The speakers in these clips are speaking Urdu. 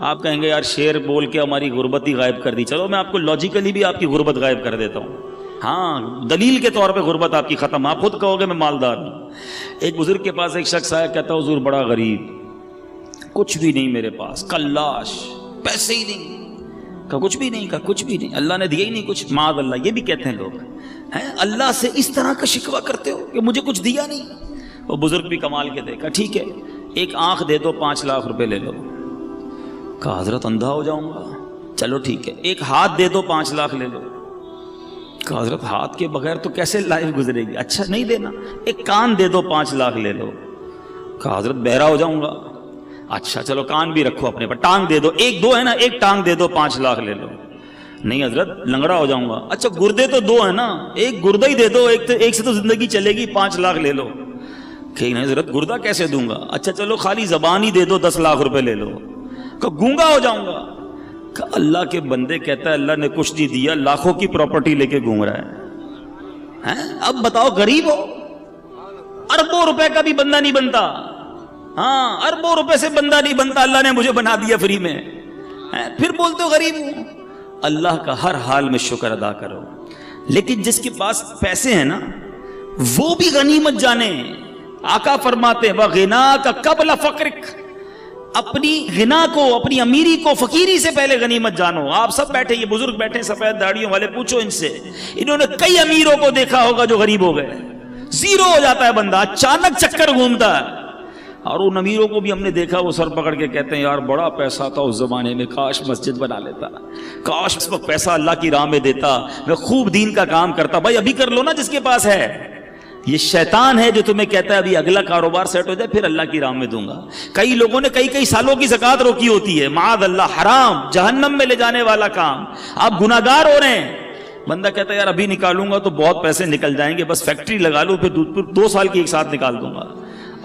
آپ کہیں گے یار شعر بول کے ہماری غربت ہی غائب کر دی. چلو میں آپ کو لاجیکلی بھی آپ کی غربت غائب کر دیتا ہوں. ہاں دلیل کے طور پہ غربت آپ کی ختم. آپ خود کہو گے میں مالدار ہوں. ایک بزرگ کے پاس ایک شخص آیا, کہتا حضور بڑا غریب, کچھ بھی نہیں میرے پاس, کلاش, پیسے ہی نہیں. کہا کچھ بھی نہیں, کہا کچھ بھی نہیں, اللہ نے دیا ہی نہیں کچھ. معاذ اللہ, یہ بھی کہتے ہیں لوگ, ہیں اللہ سے اس طرح کا شکوہ کرتے ہو کہ مجھے کچھ دیا نہیں. وہ بزرگ بھی کمال کے دیکھا, ٹھیک ہے ایک آنکھ دے دو 5 لاکھ روپے لے لو. کہا حضرت اندھا ہو جاؤں گا. چلو ٹھیک ہے ایک ہاتھ دے دو 5 لاکھ لے لو. کہا حضرت ہاتھ کے بغیر تو کیسے لائف گزرے گی. اچھا نہیں دینا, ایک کان دے دو 5 لاکھ لے لو. کہا حضرت بہرا ہو جاؤں گا. اچھا چلو کان بھی رکھو اپنے پر, ٹانگ دے دو, ایک دو ہے نا, ایک ٹانگ دے دو 5 لاکھ لے لو. نہیں حضرت لنگڑا ہو جاؤں گا. اچھا گردے تو 2 ہیں نا, ایک گردہ ہی دے دو, ایک سے تو زندگی چلے گی, 5 لاکھ لے لو. کہ نہیں حضرت گردہ کیسے دوں گا. اچھا چلو خالی زبان ہی دے دو 10 لاکھ روپے لے لو. کہ گونگا ہو جاؤں گا. کہ اللہ کے بندے کہتا ہے اللہ نے کچھ نہیں دیا, لاکھوں کی پراپرٹی لے کے گھوم رہا ہے. اب بتاؤ غریب ہو, اربوں روپے کا بھی بندہ نہیں بنتا. ہاں اربوں روپے سے بندہ نہیں بنتا, اللہ نے مجھے بنا دیا فری میں, پھر بولتے ہو غریب ہوں. اللہ کا ہر حال میں شکر ادا کرو. لیکن جس کے پاس پیسے ہیں نا وہ بھی غنیمت جانے. آقا فرماتے ہیں وَغِنَاكَ قَبْلَ فَقْرِكَ, اپنی غنا کو, اپنی امیری کو فقیری سے پہلے غنیمت جانو. آپ سب بیٹھے, یہ بزرگ بیٹھے سفید داڑھیوں والے, پوچھو ان سے, انہوں نے کئی امیروں کو دیکھا ہوگا جو غریب ہو گئے. زیرو ہو جاتا ہے بندہ, اچانک چکر گھومتا ہے. اور ان امیروں کو بھی ہم نے دیکھا وہ سر پکڑ کے کہتے ہیں یار بڑا پیسہ تھا اس زمانے میں, کاش مسجد بنا لیتا, کاش اس وقت پیسہ اللہ کی راہ میں دیتا, میں خوب دین کا کام کرتا. بھائی ابھی کر لو نا جس کے پاس ہے. یہ شیطان ہے جو تمہیں کہتا ہے ابھی اگلا کاروبار سیٹ ہو جائے پھر اللہ کی راہ میں دوں گا. کئی لوگوں نے کئی سالوں کی زکوٰۃ روکی ہوتی ہے, معاذ اللہ, حرام, جہنم میں لے جانے والا کام. آپ گناہگار ہو رہے ہیں. بندہ کہتا ہے یار ابھی نکالوں گا تو بہت پیسے نکل جائیں گے, بس فیکٹری لگا لوں پھر 2 سال کی ایک ساتھ نکال دوں گا.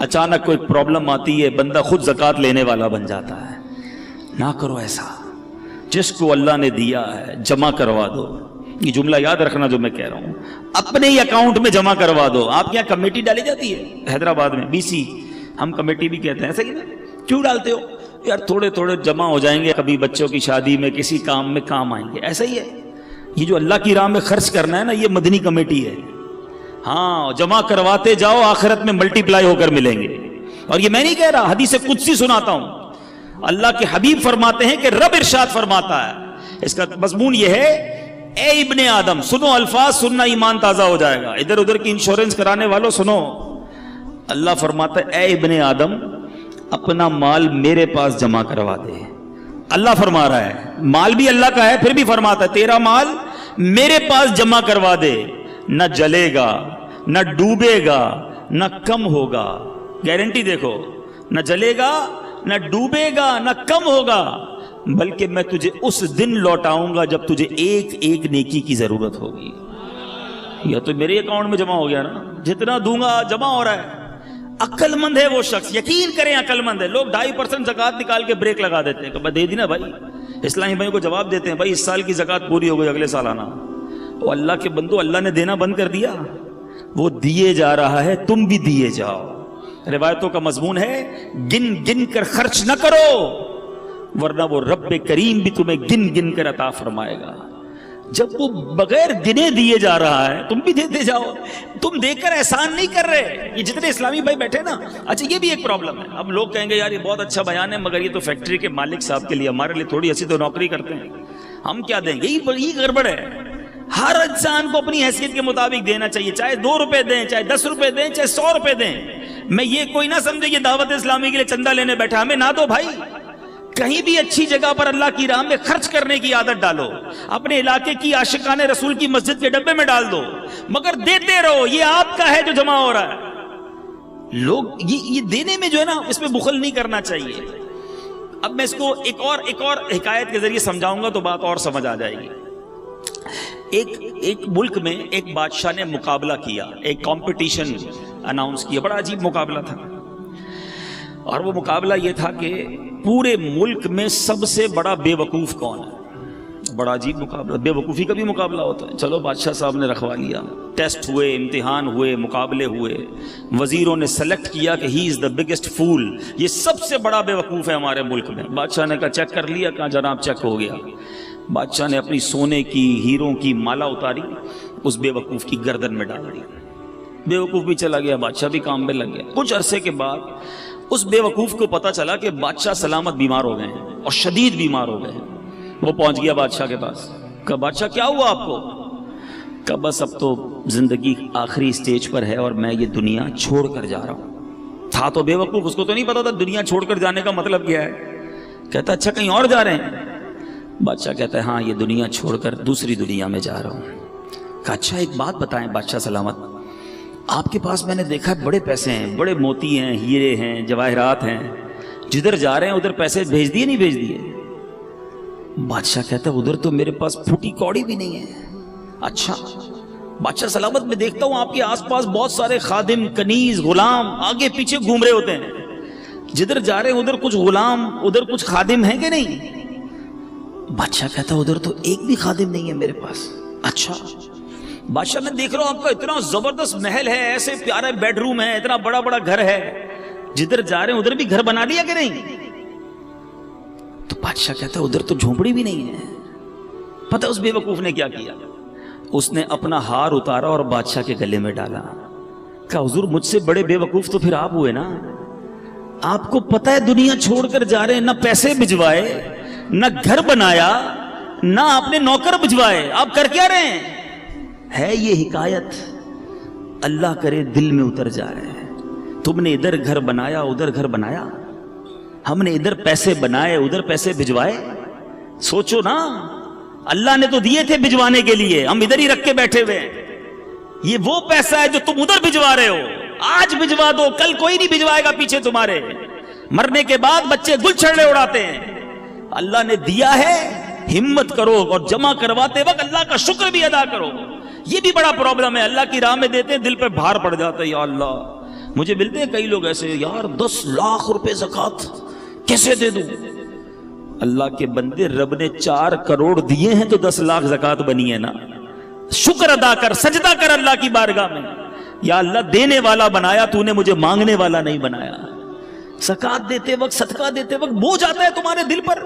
اچانک کوئی پرابلم آتی ہے, بندہ خود زکوٰۃ لینے والا بن جاتا ہے. نہ کرو ایسا. جس کو اللہ نے دیا ہے جمع کروا دو. یہ جملہ یاد رکھنا جو میں کہہ رہا ہوں, اپنے ہی اکاؤنٹ میں جمع کروا دو. آپ کے یہاں کمیٹی ڈالی جاتی ہے حیدرآباد میں, BC, ہم کمیٹی بھی کہتے ہیں, صحیح نا. کیوں ڈالتے ہو یار, تھوڑے تھوڑے جمع ہو جائیں گے, کبھی بچوں کی شادی میں کسی کام میں کام آئیں گے. ایسا ہی ہے یہ جو اللہ کی راہ میں خرچ کرنا ہے نا, یہ مدنی کمیٹی ہے. ہاں جمع کرواتے جاؤ, آخرت میں ملٹی پلائی ہو کر ملیں گے. اور یہ میں نہیں کہہ رہا, حدیث قدسی سناتا ہوں. اللہ کے حبیب فرماتے ہیں کہ رب ارشاد فرماتا ہے, اس کا مضمون یہ ہے, اے ابن آدم, سنو الفاظ, سننا ایمان تازہ ہو جائے گا. ادھر ادھر کی انشورنس کرانے والوں سنو. اللہ فرماتا ہے اے ابن آدم اپنا مال میرے پاس جمع کروا دے. اللہ فرما رہا ہے, مال بھی اللہ کا ہے, پھر بھی فرماتا ہے تیرا مال میرے پاس جمع کروا دے. نہ جلے گا, نہ ڈوبے گا, نہ کم ہوگا. گارنٹی دیکھو, نہ جلے گا, نہ ڈوبے گا, نہ کم ہوگا, بلکہ میں تجھے اس دن لوٹاؤں گا جب تجھے ایک ایک نیکی کی ضرورت ہوگی. یا تو میرے اکاؤنٹ میں جمع ہو گیا نا, جتنا دوں گا جمع ہو رہا ہے. عقل مند ہے وہ شخص, یقین کریں عقل مند ہے. لوگ 2.5% زکوٰۃ نکال کے بریک لگا دیتے ہیں کہ دے دی نا بھائی. اسلامی بھائی کو جواب دیتے ہیں بھائی اس سال کی زکوٰۃ پوری ہو گئی, اگلے سال آنا. وہ اللہ کے بندو, اللہ نے دینا بند کر دیا, وہ دیے جا رہا ہے, تم بھی دیے جاؤ. روایتوں کا مضمون ہے گن گن کر خرچ نہ کرو, ورنہ وہ رب کریم بھی تمہیں گن گن کر عطا فرمائے گا. جب وہ بغیر گنے دیے جا رہا ہے تم بھی دیتے جاؤ. تم دے کر احسان نہیں کر رہے. یہ جتنے اسلامی بھائی بیٹھے نا, اچھا یہ بھی ایک پرابلم ہے. اب لوگ کہیں گے یار یہ بہت اچھا بیان ہے, مگر یہ تو فیکٹری کے مالک صاحب کے لیے, ہمارے لیے تھوڑی ایسی تو نوکری کرتے ہیں, ہم کیا دیں گے. یہی گڑبڑ ہے. ہر انسان کو اپنی حیثیت کے مطابق دینا چاہیے, چاہے 2 روپے دیں, چاہے 10 روپے دیں, چاہے 100 روپے دیں. میں یہ کوئی نہ سمجھے یہ دعوت اسلامی کے لیے چندہ لینے بیٹھا, ہمیں نہ دو بھائی. کہیں بھی اچھی جگہ پر اللہ کی راہ میں خرچ کرنے کی عادت ڈالو. اپنے علاقے کی عاشقان رسول کی مسجد کے ڈبے میں ڈال دو, مگر دیتے رہو. یہ آپ کا ہے جو جمع ہو رہا ہے. لوگ یہ دینے میں جو ہے نا, اس میں بخل نہیں کرنا چاہیے. اب میں اس کو ایک اور حکایت کے ذریعے سمجھاؤں گا تو بات اور سمجھ آ جائے گی. ایک ملک میں ایک بادشاہ نے مقابلہ کیا, ایک کمپٹیشن اناؤنس کیا. بڑا عجیب مقابلہ تھا, اور وہ مقابلہ یہ تھا کہ پورے ملک میں سب سے بڑا بے وقوف کون ہے. بڑا عجیب مقابلہ، بے وقوفی کا بھی مقابلہ ہوتا ہے. چلو بادشاہ صاحب نے رکھوا لیا، ٹیسٹ ہوئے، امتحان ہوئے، مقابلے ہوئے، وزیروں نے سلیکٹ کیا کہ ہی از دا بگیسٹ فول، یہ سب سے بڑا بے وقوف ہے ہمارے ملک میں. بادشاہ نے کہا چیک کر لیا؟ کہا جناب چیک ہو گیا. بادشاہ نے اپنی سونے کی ہیروں کی مالا اتاری، اس بے وقوف کی گردن میں ڈال دی. بے وقوف بھی چلا گیا، بادشاہ بھی کام میں لگ گیا. کچھ عرصے کے بعد اس بے وقوف کو پتا چلا کہ بادشاہ سلامت بیمار ہو گئے ہیں اور شدید بیمار ہو گئے ہیں. وہ پہنچ گیا بادشاہ کے پاس. کہا بادشاہ کیا ہوا آپ کو؟ کہا بس اب تو زندگی آخری سٹیج پر ہے اور میں یہ دنیا چھوڑ کر جا رہا ہوں. تھا تو بے وقوف، اس کو تو نہیں پتا تھا دنیا چھوڑ کر جانے کا مطلب کیا ہے. کہتا اچھا کہیں اور جا رہے ہیں؟ بادشاہ کہتا ہے ہاں یہ دنیا چھوڑ کر دوسری دنیا میں جا رہا ہوں. کہا اچھا ایک بات بتائیں بادشاہ سلامت، آپ کے پاس میں نے دیکھا بڑے پیسے ہیں، بڑے موتی ہیں، ہیرے ہیں، جواہرات ہیں، جدھر جا رہے ہیں ادھر پیسے بھیج دیے نہیں بھیج دیے؟ بادشاہ کہتا ہے ادھر تو میرے پاس پھوٹی کوڑی بھی نہیں ہے. اچھا بادشاہ سلامت میں دیکھتا ہوں آپ کے آس پاس بہت سارے خادم، کنیز، غلام آگے پیچھے گھوم رہے ہوتے ہیں، جدھر جا رہے ہیں ادھر کچھ غلام، ادھر کچھ خادم ہیں کہ نہیں؟ بادشاہ کہتا ہے ادھر تو ایک بھی خادم نہیں ہے میرے پاس. اچھا بادشاہ میں دیکھ رہا ہوں آپ کا اتنا زبردست محل ہے، ایسے پیارے بیڈ روم ہے، اتنا بڑا بڑا گھر ہے، جدھر جا رہے ہیں ادھر بھی گھر بنا لیا کہ نہیں؟ تو بادشاہ کہتا ہے ادھر تو جھونپڑی بھی نہیں ہے. پتہ اس بے وقوف نے کیا کیا؟ اس نے اپنا ہار اتارا اور بادشاہ کے گلے میں ڈالا. کہا حضور مجھ سے بڑے بے وقوف تو پھر آپ ہوئے نا. آپ کو پتہ ہے دنیا چھوڑ کر جا رہے ہیں، نہ پیسے بھجوائے، نہ گھر بنایا، نہ آپ نے نوکر بھجوائے، آپ کر کیا رہے ہیں؟ ہے یہ حکایت اللہ کرے دل میں اتر جائے. تم نے ادھر گھر بنایا ادھر گھر بنایا، ہم نے ادھر پیسے بنائے ادھر پیسے بھجوائے. سوچو نا، اللہ نے تو دیے تھے بھجوانے کے لیے، ہم ادھر ہی رکھ کے بیٹھے ہوئے. یہ وہ پیسہ ہے جو تم ادھر بھجوا رہے ہو، آج بھجوا دو، کل کوئی نہیں بھجوائے گا پیچھے تمہارے. مرنے کے بعد بچے گل چھڑے اڑاتے ہیں. اللہ نے دیا ہے، ہمت کرو اور جمع کرواتے وقت اللہ کا شکر بھی ادا کرو. یہ بھی بڑا پرابلم ہے، اللہ کی راہ میں دیتے ہیں دل پہ بھار پڑ جاتا ہے. یا اللہ، مجھے ملتے ہیں کئی لوگ ایسے، یار 10 لاکھ روپے زکوٰۃ کیسے دے دوں؟ اللہ کے بندے، رب نے 4 کروڑ دیے ہیں تو 10 لاکھ زکوٰۃ بنی ہے نا. شکر ادا کر، سجدہ کر اللہ کی بارگاہ میں. یا اللہ دینے والا بنایا تو نے، مجھے مانگنے والا نہیں بنایا. زکوٰۃ دیتے وقت، صدقہ دیتے وقت بوجھ آتا ہے تمہارے دل پر،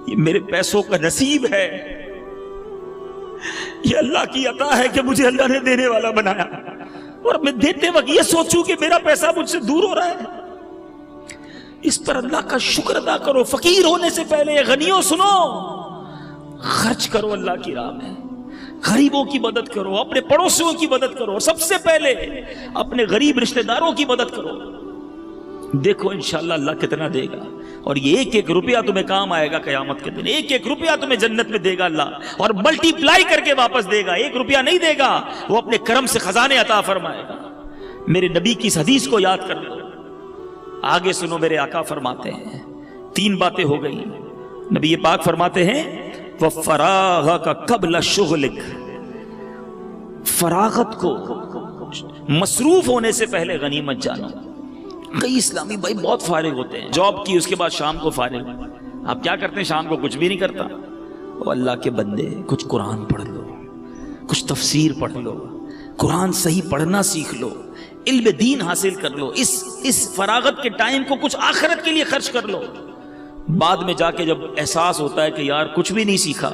یہ میرے پیسوں کا نصیب ہے، یہ اللہ کی عطا ہے کہ مجھے اللہ نے دینے والا بنایا، اور میں دیتے وقت یہ سوچوں کہ میرا پیسہ مجھ سے دور ہو رہا ہے. اس پر اللہ کا شکر ادا کرو. فقیر ہونے سے پہلے غنیوں سنو، خرچ کرو اللہ کی راہ میں، غریبوں کی مدد کرو، اپنے پڑوسیوں کی مدد کرو، اور سب سے پہلے اپنے غریب رشتہ داروں کی مدد کرو. دیکھو انشاءاللہ اللہ کتنا دے گا، اور یہ ایک ایک روپیہ تمہیں کام آئے گا قیامت کے دن. ایک ایک روپیہ تمہیں جنت میں دے گا اللہ، اور ملٹی پلائی کر کے واپس دے گا. ایک روپیہ نہیں دے گا، وہ اپنے کرم سے خزانے عطا فرمائے گا. میرے نبی کی اس حدیث کو یاد کر لو. آگے سنو، میرے آقا فرماتے ہیں 3 باتیں ہو گئی. نبی پاک فرماتے ہیں وَفَرَاغَكَ قَبْلَ شُغْلِكَ، فراغت کو، مصروف ہونے سے پہلے غنیمت جانو. کئی اسلامی بھائی بہت فارغ ہوتے ہیں، جاب کی اس کے بعد شام کو فارغ. آپ کیا کرتے ہیں؟ شام کو کچھ بھی نہیں کرتا. او اللہ کے بندے، کچھ قرآن پڑھ لو، کچھ تفسیر پڑھ لو، قرآن صحیح پڑھنا سیکھ لو، علم دین حاصل کر لو. اس فراغت کے ٹائم کو کچھ آخرت کے لیے خرچ کر لو. بعد میں جا کے جب احساس ہوتا ہے کہ یار کچھ بھی نہیں سیکھا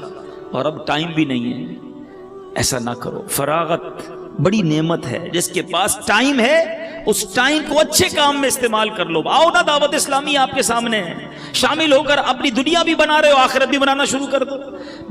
اور اب ٹائم بھی نہیں ہے، ایسا نہ کرو. فراغت بڑی نعمت ہے. جس کے پاس ٹائم ہے اس ٹائم کو اچھے کام میں استعمال کر لو. آؤ نا، دعوت اسلامی آپ کے سامنے ہے، شامل ہو کر اپنی دنیا بھی بنا رہے ہو، آخرت بھی بنانا شروع کر دو.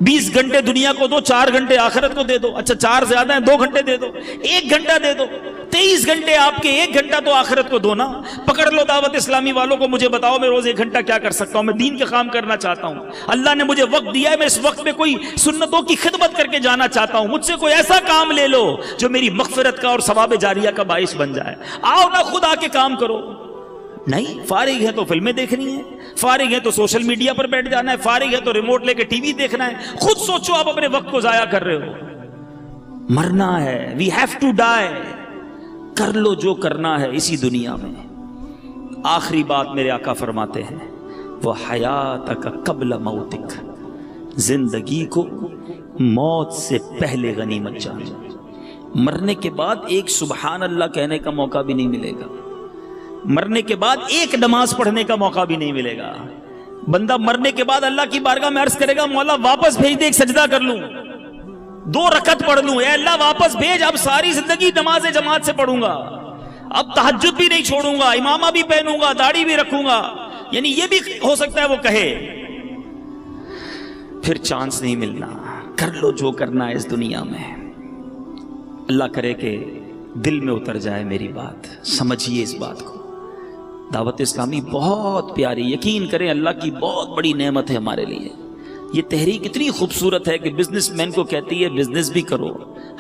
20 گھنٹے دنیا کو دو، 4 گھنٹے آخرت کو دے دو. اچھا 4 زیادہ ہیں، 2 گھنٹے دے دو، 1 گھنٹہ دے دو. 23 گھنٹے آپ کے، 1 گھنٹہ تو آخرت کو دو نا. پکڑ لو دعوت اسلامی والوں کو، مجھے بتاؤ میں روز 1 گھنٹہ کیا کر سکتا ہوں؟ میں دین کے کام کرنا چاہتا ہوں، اللہ نے مجھے وقت دیا ہے، میں اس وقت میں کوئی سنتوں کی خدمت کر کے جانا چاہتا ہوں. مجھ سے کوئی ایسا کام لے لو جو میری مغفرت کا اور ثواب جاریہ کا باعث بن جائے. آؤ نا، خود آ کے کام کرو. نہیں فارغ ہے تو فلمیں دیکھنی ہے، فارغ ہے تو سوشل میڈیا پر بیٹھ جانا ہے، فارغ ہے تو ریموٹ لے کے ٹی وی دیکھنا ہے. خود سوچو، آپ اپنے وقت کو ضائع کر رہے ہو. مرنا ہے، وی ہیو ٹو ڈائی. کر لو جو کرنا ہے اسی دنیا میں. آخری بات میرے آقا فرماتے ہیں وہ حیاتک قبل موتک، زندگی کو موت سے پہلے غنیمت جانو. مرنے کے بعد ایک سبحان اللہ کہنے کا موقع بھی نہیں ملے گا. مرنے کے بعد ایک نماز پڑھنے کا موقع بھی نہیں ملے گا. بندہ مرنے کے بعد اللہ کی بارگاہ میں عرض کرے گا مولا واپس بھیج دے, ایک سجدہ کر لوں, 2 رکعت پڑھ لوں, اے اللہ واپس بھیج, اب ساری زندگی نماز جماعت سے پڑھوں گا, اب تہجد بھی نہیں چھوڑوں گا, امامہ بھی پہنوں گا, داڑھی بھی رکھوں گا. یعنی یہ بھی ہو سکتا ہے وہ کہے. پھر چانس نہیں ملنا. کر لو جو کرنا ہے اس دنیا میں. اللہ کرے کہ دل میں اتر جائے میری بات, سمجھیے اس بات کو. دعوت اسلامی بہت پیاری, یقین کریں اللہ کی بہت بڑی نعمت ہے ہمارے لیے. یہ تحریک اتنی خوبصورت ہے کہ بزنس مین کو کہتی ہے بزنس بھی کرو,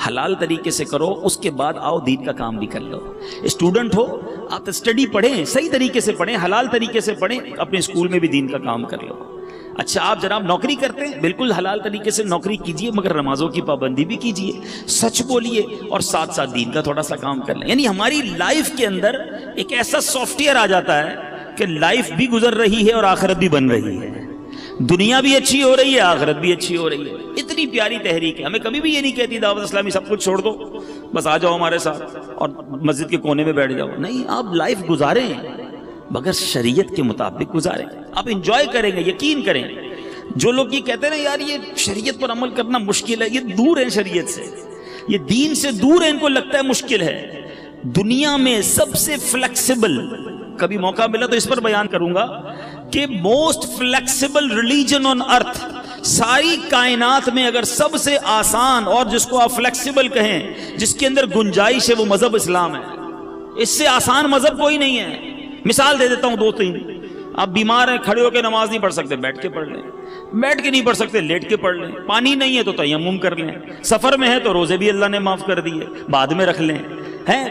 حلال طریقے سے کرو, اس کے بعد آؤ دین کا کام بھی کر لو. اسٹوڈنٹ ہو آپ اسٹڈی پڑھیں, صحیح طریقے سے پڑھیں, حلال طریقے سے پڑھیں, اپنے اسکول میں بھی دین کا کام کر لو. اچھا آپ جناب نوکری کرتے ہیں, بالکل حلال طریقے سے نوکری کیجئے, مگر نمازوں کی پابندی بھی کیجئے, سچ بولیے, اور ساتھ ساتھ دین کا تھوڑا سا کام کر لیں. یعنی ہماری لائف کے اندر ایک ایسا سافٹ ویئر آ جاتا ہے کہ لائف بھی گزر رہی ہے اور آخرت بھی بن رہی ہے, دنیا بھی اچھی ہو رہی ہے, آخرت بھی اچھی ہو رہی ہے. اتنی پیاری تحریک ہے. ہمیں کبھی بھی یہ نہیں کہتی دعوت اسلامی سب کچھ چھوڑ دو, بس آ جاؤ ہمارے ساتھ اور مسجد کے کونے میں بیٹھ جاؤ. نہیں, آپ لائف گزاریں مگر شریعت کے مطابق گزاریں. آپ انجوائے کریں گے, یقین کریں. جو لوگ یہ کہتے ہیں یار یہ شریعت پر عمل کرنا مشکل ہے, یہ دور ہیں شریعت سے, یہ دین سے دور ہے, ان کو لگتا ہے مشکل ہے. دنیا میں سب سے فلیکسیبل, کبھی موقع ملا تو اس پر بیان کروں گا کہ موسٹ فلیکسیبل ریلیجن آن ارتھ, ساری کائنات میں اگر سب سے آسان اور جس کو آپ فلیکسیبل کہیں, جس کے اندر گنجائش ہے, وہ مذہب اسلام ہے. اس سے آسان مذہب کوئی نہیں ہے. مثال دے دیتا ہوں 2-3. آپ بیمار ہیں, کھڑے ہو کے نماز نہیں پڑھ سکتے, بیٹھ کے پڑھ لیں. بیٹھ کے نہیں پڑھ سکتے, لیٹ کے پڑھ لیں. پانی نہیں ہے تو تیمم کر لیں. سفر میں ہے تو روزے بھی اللہ نے معاف کر دیے, بعد میں رکھ لیں.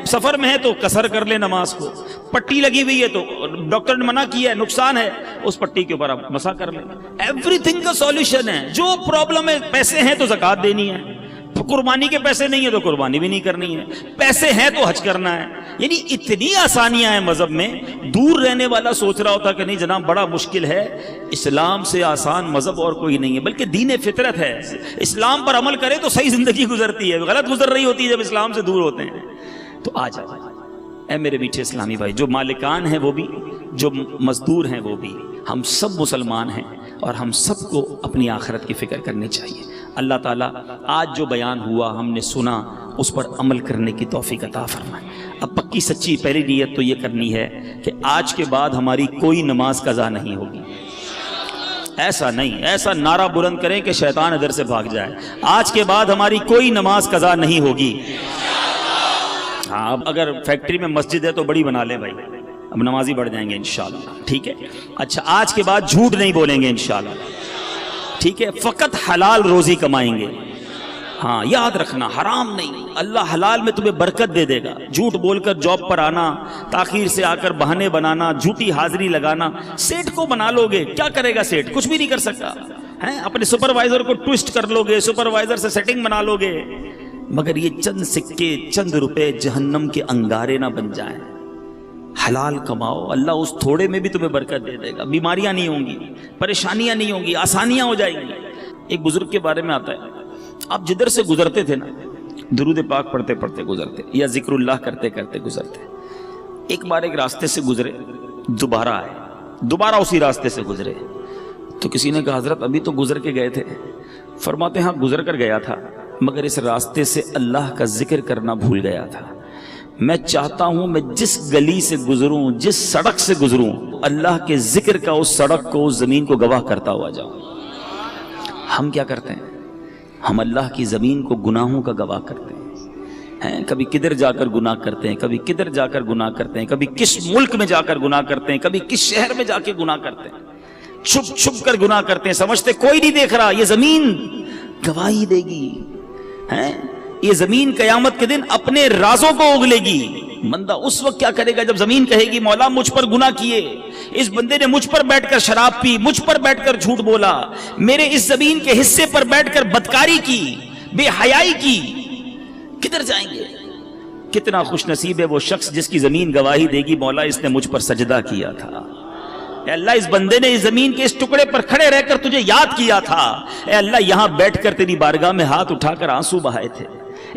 سفر میں ہے تو قصر کر لیں نماز کو. پٹی لگی ہوئی ہے تو ڈاکٹر نے منع کیا ہے, نقصان ہے, اس پٹی کے اوپر آپ مسح کر لیں. ایوری تھنگ کا سولوشن ہے. جو پرابلم ہے, پیسے ہیں تو زکوٰۃ دینی ہے, قربانی کے پیسے نہیں ہے تو قربانی بھی نہیں کرنی ہے, پیسے ہیں تو حج کرنا ہے. یعنی اتنی آسانیاں ہیں مذہب میں. دور رہنے والا سوچ رہا ہوتا کہ نہیں جناب بڑا مشکل ہے, اسلام سے آسان مذہب اور کوئی نہیں ہے, بلکہ دین فطرت ہے. اسلام پر عمل کرے تو صحیح زندگی گزرتی ہے, غلط گزر رہی ہوتی ہے جب اسلام سے دور ہوتے ہیں. تو آ جاؤ اے میرے میٹھے اسلامی بھائی, جو مالکان ہیں وہ بھی, جو مزدور ہیں وہ بھی, ہم سب مسلمان ہیں اور ہم سب کو اپنی آخرت کی فکر کرنی چاہیے. اللہ تعالیٰ آج جو بیان ہوا ہم نے سنا, اس پر عمل کرنے کی توفیق عطا فرمائے. اب پکی سچی پہلی نیت تو یہ کرنی ہے کہ آج کے بعد ہماری کوئی نماز قضا نہیں ہوگی. ایسا نہیں, ایسا نعرہ بلند کریں کہ شیطان ادھر سے بھاگ جائے. آج کے بعد ہماری کوئی نماز قضا نہیں ہوگی. ہاں, اب اگر فیکٹری میں مسجد ہے تو بڑی بنا لیں بھائی, اب نمازی بڑھ جائیں گے انشاءاللہ. ٹھیک ہے, اچھا آج کے بعد جھوٹ نہیں بولیں گے انشاءاللہ. ٹھیک ہے, فقط حلال روزی کمائیں گے. ہاں یاد رکھنا, حرام نہیں. اللہ حلال میں تمہیں برکت دے دے گا. جھوٹ بول کر جاب پر آنا, تاخیر سے آ کر بہانے بنانا, جھوٹی حاضری لگانا, سیٹ کو بنا لو گے, کیا کرے گا سیٹ؟ کچھ بھی نہیں کر سکتا. اپنے سپروائزر کو ٹوسٹ کر لو گے, سپروائزر سے سیٹنگ بنا لو گے, مگر یہ چند سکے, چند روپے جہنم کے انگارے نہ بن جائیں. حلال کماؤ, اللہ اس تھوڑے میں بھی تمہیں برکت دے دے گا. بیماریاں نہیں ہوں گی, پریشانیاں نہیں ہوں گی, آسانیاں ہو جائیں گی. ایک بزرگ کے بارے میں آتا ہے, آپ جدھر سے گزرتے تھے نا, درود پاک پڑھتے پڑھتے گزرتے یا ذکر اللہ کرتے کرتے گزرتے. ایک بار ایک راستے سے گزرے, دوبارہ آئے, دوبارہ اسی راستے سے گزرے. تو کسی نے کہا حضرت ابھی تو گزر کے گئے تھے. فرماتے ہیں ہاں گزر کر گیا تھا, مگر اس راستے سے اللہ کا ذکر کرنا بھول گیا تھا. میں چاہتا ہوں میں جس گلی سے گزروں, جس سڑک سے گزروں, اللہ کے ذکر کا اس سڑک کو, اس زمین کو گواہ کرتا ہوا جاؤں. ہم کیا کرتے ہیں؟ ہم اللہ کی زمین کو گناہوں کا گواہ کرتے ہیں. کبھی کدھر جا کر گناہ کرتے ہیں, کبھی کدھر جا کر گناہ کرتے ہیں, کبھی کس ملک میں جا کر گناہ کرتے ہیں, کبھی کس شہر میں جا کے گناہ کرتے ہیں. چھپ چھپ کر گناہ کرتے ہیں, سمجھتے کوئی نہیں دیکھ رہا. یہ زمین گواہی دے گی. یہ زمین قیامت کے دن اپنے رازوں کو اگلے گی. بندہ اس وقت کیا کرے گا جب زمین کہے گی مولا مجھ پر گناہ کیے, اس بندے نے مجھ پر بیٹھ کر شراب پی, مجھ پر بیٹھ کر جھوٹ بولا, میرے اس زمین کے حصے پر بیٹھ کر بدکاری کی, بے حیائی کی. کدھر جائیں گے؟ کتنا خوش نصیب ہے وہ شخص جس کی زمین گواہی دے گی مولا اس نے مجھ پر سجدہ کیا تھا. اے اللہ اس بندے نے اس زمین کے اس ٹکڑے پر کھڑے رہ کر تجھے یاد کیا تھا، اے اللہ یہاں بیٹھ کر تیری بارگاہ میں ہاتھ اٹھا کر آنسو بہائے تھے،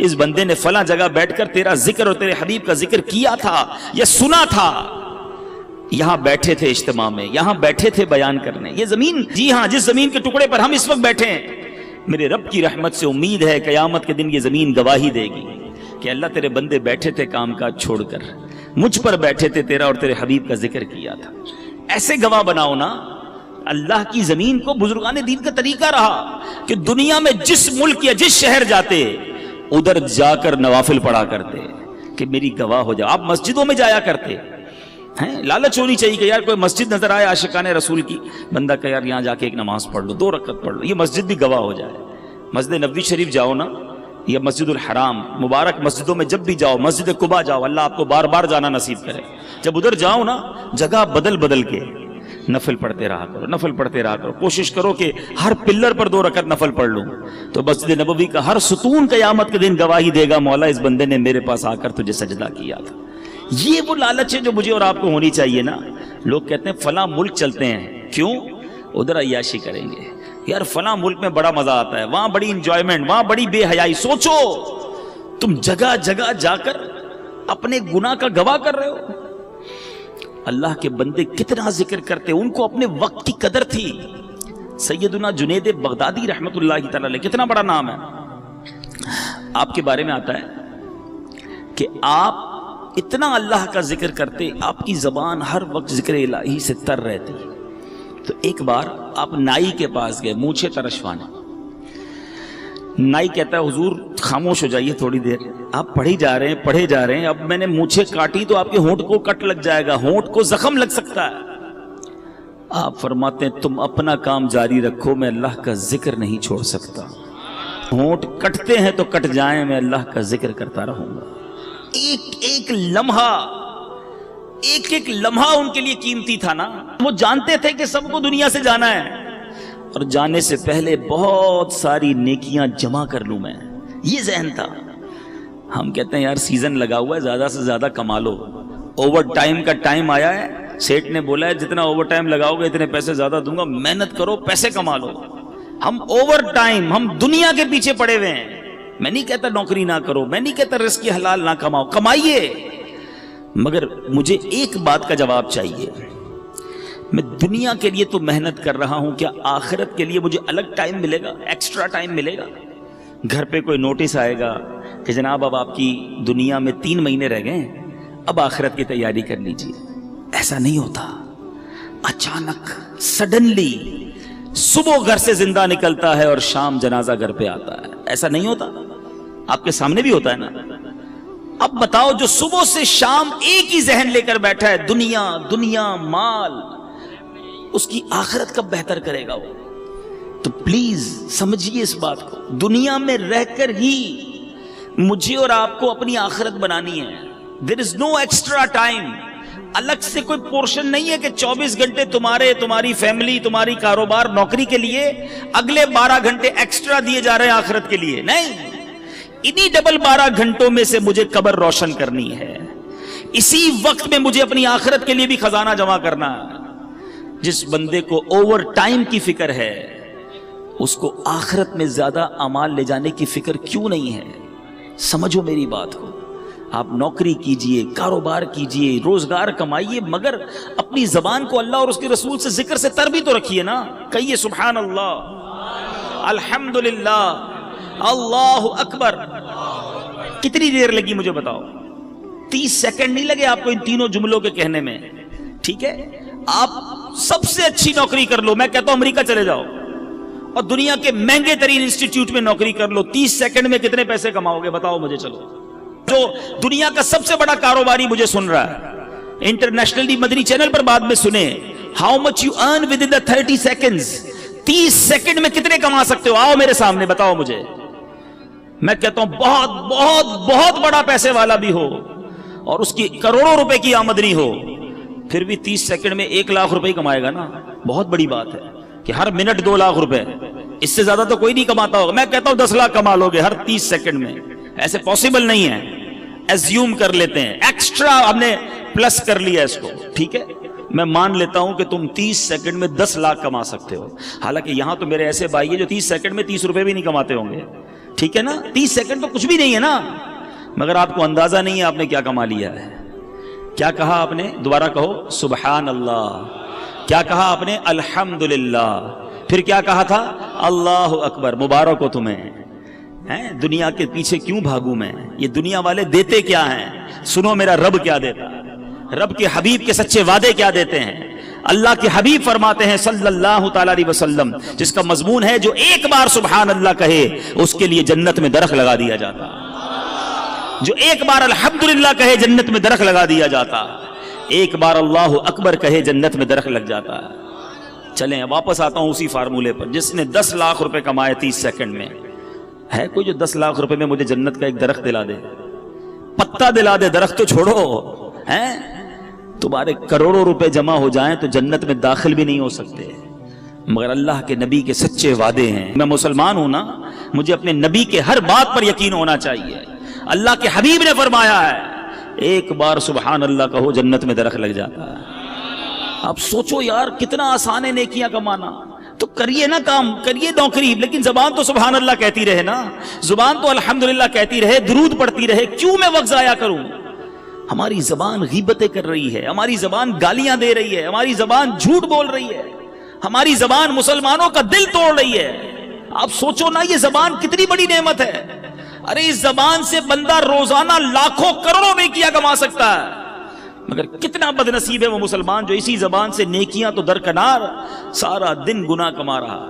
اس بندے نے فلاں جگہ بیٹھ کر تیرا ذکر اور تیرے حبیب کا ذکر کیا تھا یا سنا تھا، یہاں بیٹھے تھے اجتماع میں، یہاں بیٹھے تھے بیان کرنے، یہ زمین، جی ہاں جس زمین کے ٹکڑے پر ہم اس وقت بیٹھے ہیں، میرے رب کی رحمت سے امید ہے قیامت کے دن یہ زمین گواہی دے گی کہ اللہ تیرے بندے بیٹھے تھے کام کاج چھوڑ کر، مجھ پر بیٹھے تھے، تیرا اور تیرے حبیب کا ذکر کیا تھا۔ ایسے گواہ بناؤ نا۔ اللہ کی زمین کو بزرگان دین کا طریقہ رہا کہ دنیا میں جس ملک یا جس شہر جاتے ادھر جا کر نوافل پڑھا کرتے کہ میری گواہ ہو جاؤ۔ آپ مسجدوں میں جایا کرتے ہیں، لالچ ہونی چاہیے کہ یار کوئی مسجد نظر آئے عاشقان رسول کی، بندہ کہ یار یہاں جا کے ایک نماز پڑھ لو، 2 رکعت پڑھ لو، یہ مسجد بھی گواہ ہو جائے۔ مسجد نبوی شریف جاؤ نا، یا مسجد الحرام، مبارک مسجدوں میں جب بھی جاؤ، مسجد قباء جاؤ، اللہ آپ کو بار بار جانا نصیب کرے، جب ادھر جاؤ نا جگہ بدل بدل کے نفل پڑھتے رہا کرو، نفل پڑھتے رہا کرو، کوشش کرو کہ ہر پلر پر 2 رکعت نفل پڑھ لوں، تو مسجد نبوی کا ہر ستون قیامت کے دن گواہی دے گا مولا اس بندے نے میرے پاس آ کر تجھے سجدہ کیا تھا۔ یہ وہ لالچ ہے جو مجھے اور آپ کو ہونی چاہیے نا۔ لوگ کہتے ہیں فلاں ملک چلتے ہیں، کیوں؟ ادھر عیاشی کریں گے، یار فلاں ملک میں بڑا مزہ آتا ہے، وہاں بڑی انجوائمنٹ، وہاں بڑی بے حیائی۔ سوچو تم جگہ جگہ جا کر اپنے گناہ کا گواہ کر رہے ہو۔ اللہ کے بندے کتنا ذکر کرتے، ان کو اپنے وقت کی قدر تھی۔ سیدنا جنید بغدادی رحمت اللہ تعالی علیہ، کتنا بڑا نام ہے، آپ کے بارے میں آتا ہے کہ آپ اتنا اللہ کا ذکر کرتے، آپ کی زبان ہر وقت ذکر الہی سے تر رہتی۔ تو ایک بار آپ نائی کے پاس گئے مونچھیں ترشوانے، نائی کہتا ہے حضور خاموش ہو جائیے تھوڑی دیر، آپ پڑھے جا رہے ہیں، اب میں نے مونچھیں کاٹی تو آپ کے ہونٹ کو کٹ لگ جائے گا، ہونٹ کو زخم لگ سکتا ہے۔ آپ فرماتے ہیں تم اپنا کام جاری رکھو، میں اللہ کا ذکر نہیں چھوڑ سکتا، ہونٹ کٹتے ہیں تو کٹ جائیں، میں اللہ کا ذکر کرتا رہوں گا۔ ایک ایک لمحہ ان کے لیے قیمتی تھا نا۔ وہ جانتے تھے کہ سب کو دنیا سے جانا ہے، اور جانے سے پہلے بہت ساری نیکیاں جمع کر لوں میں، یہ ذہن تھا۔ ہم کہتے ہیں یار سیزن لگا ہوا ہے، زیادہ سے زیادہ کما لو، اوور ٹائم کا ٹائم آیا ہے، سیٹ نے بولا ہے جتنا اوور ٹائم لگاؤ گے اتنے پیسے زیادہ دوں گا، محنت کرو پیسے کما لو۔ ہم اوور ٹائم، ہم دنیا کے پیچھے پڑے ہوئے ہیں۔ میں نہیں کہتا نوکری نہ کرو، میں نہیں کہتا رزق حلال نہ کماؤ، کمائیے، مگر مجھے ایک بات کا جواب چاہیے، میں دنیا کے لیے تو محنت کر رہا ہوں، کیا آخرت کے لیے مجھے الگ ٹائم ملے گا، ایکسٹرا ٹائم ملے گا؟ گھر پہ کوئی نوٹس آئے گا کہ جناب اب آپ کی دنیا میں 3 مہینے رہ گئے، اب آخرت کی تیاری کر لیجیے۔ ایسا نہیں ہوتا، اچانک سڈنلی صبح گھر سے زندہ نکلتا ہے اور شام جنازہ گھر پہ آتا ہے، ایسا نہیں ہوتا؟ آپ کے سامنے بھی ہوتا ہے نا۔ اب بتاؤ جو صبح سے شام ایک ہی ذہن لے کر بیٹھا ہے، دنیا دنیا مال، اس کی آخرت کب بہتر کرے گا وہ؟ تو پلیز سمجھیے اس بات کو، دنیا میں رہ کر ہی مجھے اور آپ کو اپنی آخرت بنانی ہے۔ There is no extra time، الگ سے کوئی پورشن نہیں ہے کہ 24 گھنٹے تمہاری فیملی، تمہاری کاروبار، نوکری کے لیے اگلے 12 گھنٹے ایکسٹرا دیے جا رہے ہیں آخرت کے لیے، نہیں، انہی ڈبل 12 گھنٹوں میں سے مجھے قبر روشن کرنی ہے، اسی وقت میں مجھے اپنی آخرت کے لیے بھی خزانہ جمع کرنا ہے۔ جس بندے کو اوور ٹائم کی فکر ہے، اس کو آخرت میں زیادہ اعمال لے جانے کی فکر کیوں نہیں ہے؟ سمجھو میری بات کو۔ آپ نوکری کیجئے، کاروبار کیجئے، روزگار کمائیے، مگر اپنی زبان کو اللہ اور اس کے رسول سے ذکر سے تر بھی تو رکھیے نا۔ کہیے سبحان اللہ، الحمدللہ، اللہ اکبر۔ کتنی دیر لگی مجھے بتاؤ؟ 30 سیکنڈ نہیں لگے آپ کو ان تینوں جملوں کے کہنے میں، ٹھیک ہے؟ آپ سب سے اچھی نوکری کر لو، میں کہتا ہوں امریکہ چلے جاؤ اور دنیا کے مہنگے ترین انسٹیٹیوٹ میں نوکری کر لو، 30 سیکنڈ میں کتنے پیسے کماؤ گے بتاؤ مجھے؟ چلو، جو دنیا کا سب سے بڑا کاروباری مجھے سن رہا ہے، انٹرنیشنلی مدنی چینل پر بعد میں سنیں، how much you earn with in 30 seconds, 30 second میں کتنے کما سکتے ہو؟ آؤ میرے سامنے بتاؤ مجھے۔ میں کہتا ہوں بہت بہت بہت بڑا پیسے والا بھی ہو اور اس کی کروڑوں روپے کی آمدنی ہو، پھر بھی 30 سیکنڈ میں 1 لاکھ روپے کمائے گا نا، بہت بڑی بات ہے کہ ہر منٹ 2 لاکھ روپے، اس سے زیادہ تو کوئی نہیں کماتا ہوگا۔ میں کہتا ہوں 10 لاکھ کما لو گے ہر 30 سیکنڈ میں، ایسے پاسبل نہیں ہے، ایزیوم کر لیتے ہیں، ایکسٹرا ہم نے پلس کر لیا اس کو، ٹھیک ہے؟ میں مان لیتا ہوں کہ تم 30 سیکنڈ میں 10 لاکھ کما سکتے ہو. حالانکہ یہاں تو میرے ایسے بھائی ہیں جو 30 سیکنڈ میں 30 روپے بھی نہیں کماتے ہوں گے. ٹھیک ہے نا, 30 سیکنڈ تو کچھ بھی نہیں ہے نا, مگر آپ کو اندازہ نہیں ہے آپ نے کیا کما لیا ہے. کیا کہا آپ نے؟ دوبارہ کہو سبحان اللہ. کیا کہا آپ نے؟ الحمدللہ. پھر کیا کہا تھا؟ اللہ اکبر. مبارک ہو تمہیں. دنیا کے پیچھے کیوں بھاگوں میں؟ یہ دنیا والے دیتے کیا ہیں؟ سنو میرا رب کیا دیتا ہے. رب کے حبیب کے سچے وعدے کیا دیتے ہیں. اللہ کے حبیب فرماتے ہیں صلی اللہ تعالی علیہ وسلم, جس کا مضمون ہے جو ایک بار سبحان اللہ کہے اس کے لیے جنت میں درخت لگا دیا جاتا. جو ایک بار الحمدللہ کہے جنت میں درخت لگا دیا جاتا. ایک بار اللہ اکبر کہے جنت میں درخت لگ جاتا ہے. چلیں واپس آتا ہوں اسی فارمولے پر. جس نے 10 لاکھ روپے کمائے 30 سیکنڈ میں, ہے کوئی جو 10 لاکھ روپے میں مجھے جنت کا ایک درخت دلا دے؟ پتا دلا دے, درخت تو چھوڑو. تمہارے کروڑوں روپے جمع ہو جائیں تو جنت میں داخل بھی نہیں ہو سکتے. مگر اللہ کے نبی کے سچے وعدے ہیں. میں مسلمان ہوں نا, مجھے اپنے نبی کے ہر بات پر یقین ہونا چاہیے. اللہ کے حبیب نے فرمایا ہے ایک بار سبحان اللہ کہو جنت میں درخت لگ جاتا ہے. آپ سوچو یار کتنا آسان ہے نیکیاں کمانا. تو کریے نا کام, کریے نوکری, لیکن زبان تو سبحان اللہ کہتی رہے نا, زبان تو الحمدللہ کہتی رہے, درود پڑھتی رہے. کیوں میں وقت ضائع کروں؟ ہماری زبان غیبتیں کر رہی ہے, ہماری زبان گالیاں دے رہی ہے, ہماری زبان جھوٹ بول رہی ہے, ہماری زبان مسلمانوں کا دل توڑ رہی ہے. آپ سوچو نا یہ زبان کتنی بڑی نعمت ہے. ارے اس زبان سے بندہ روزانہ لاکھوں کروڑوں نیکیاں کما سکتا ہے. مگر کتنا بد نصیب ہے وہ مسلمان جو اسی زبان سے نیکیاں تو درکنار سارا دن گناہ کما رہا,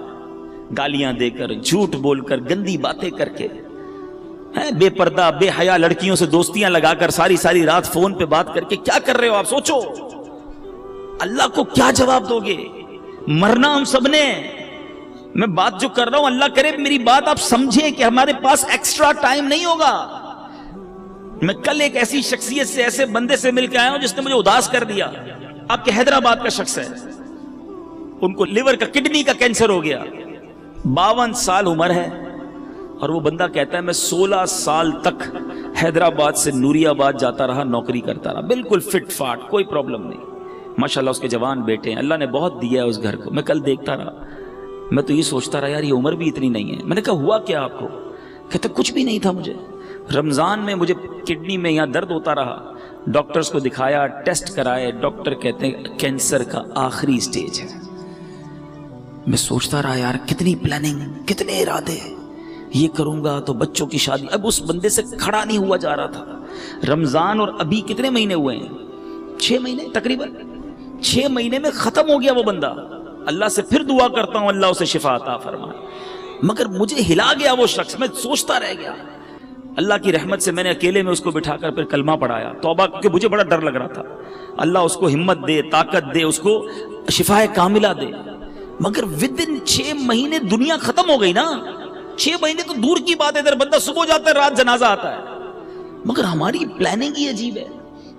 گالیاں دے کر, جھوٹ بول کر, گندی باتیں کر کے, بے پردہ بے حیا لڑکیوں سے دوستیاں لگا کر, ساری رات فون پہ بات کر کے کیا کر رہے ہو آپ؟ سوچو اللہ کو کیا جواب دو گے؟ مرنا ہم سب نے. میں بات جو کر رہا ہوں اللہ کرے میری بات آپ سمجھیں کہ ہمارے پاس ایکسٹرا ٹائم نہیں ہوگا. میں کل ایک ایسی شخصیت سے, ایسے بندے سے مل کے آیا ہوں جس نے مجھے اداس کر دیا. آپ کے حیدرآباد کا شخص ہے, ان کو لیور کا, کڈنی کا کینسر ہو گیا, 52 سال عمر ہے, اور وہ بندہ کہتا ہے میں 16 سال تک حیدرآباد سے نوری آباد جاتا رہا, نوکری کرتا رہا, بالکل فٹ فاٹ, کوئی پرابلم نہیں. ماشاءاللہ اس کے جوان بیٹے ہیں, اللہ نے بہت دیا ہے اس گھر کو. میں کل دیکھتا رہا, میں تو یہ سوچتا رہا یار یہ عمر بھی اتنی نہیں ہے. میں نے کہا ہوا کیا آپ کو؟ کہتے کچھ بھی نہیں تھا مجھے. رمضان میں مجھے کڈنی میں یہاں درد ہوتا رہا, ڈاکٹرز کو دکھایا, ٹیسٹ کرائے, ڈاکٹر کہتے ہیں کینسر کا آخری سٹیج ہے. میں سوچتا رہا یار کتنی پلاننگ, کتنے ارادے, یہ کروں گا تو بچوں کی شادی. اب اس بندے سے کھڑا نہیں ہوا جا رہا تھا. رمضان اور ابھی کتنے مہینے ہوئے ہیں؟ 6 مہینے تقریباً. 6 مہینے میں ختم ہو گیا وہ بندہ. اللہ سے پھر دعا کرتا ہوں اللہ اسے شفا عطا فرمائے. مگر مجھے ہلا گیا وہ شخص, میں سوچتا رہ گیا. اللہ کی رحمت سے میں نے اکیلے میں اس کو بٹھا کر پھر کلمہ پڑھایا, توبہ, کیونکہ مجھے بڑا ڈر لگ رہا تھا. اللہ اس کو ہمت دے, طاقت دے, اس کو شفا کاملہ دے. مگر ودن 6 مہینے دنیا ختم ہو گئی نا. 6 مہینے تو دور کی بات ہے, ادھر بندہ صبح جاتا ہے رات جنازہ آتا ہے. مگر ہماری پلاننگ ہی عجیب ہے,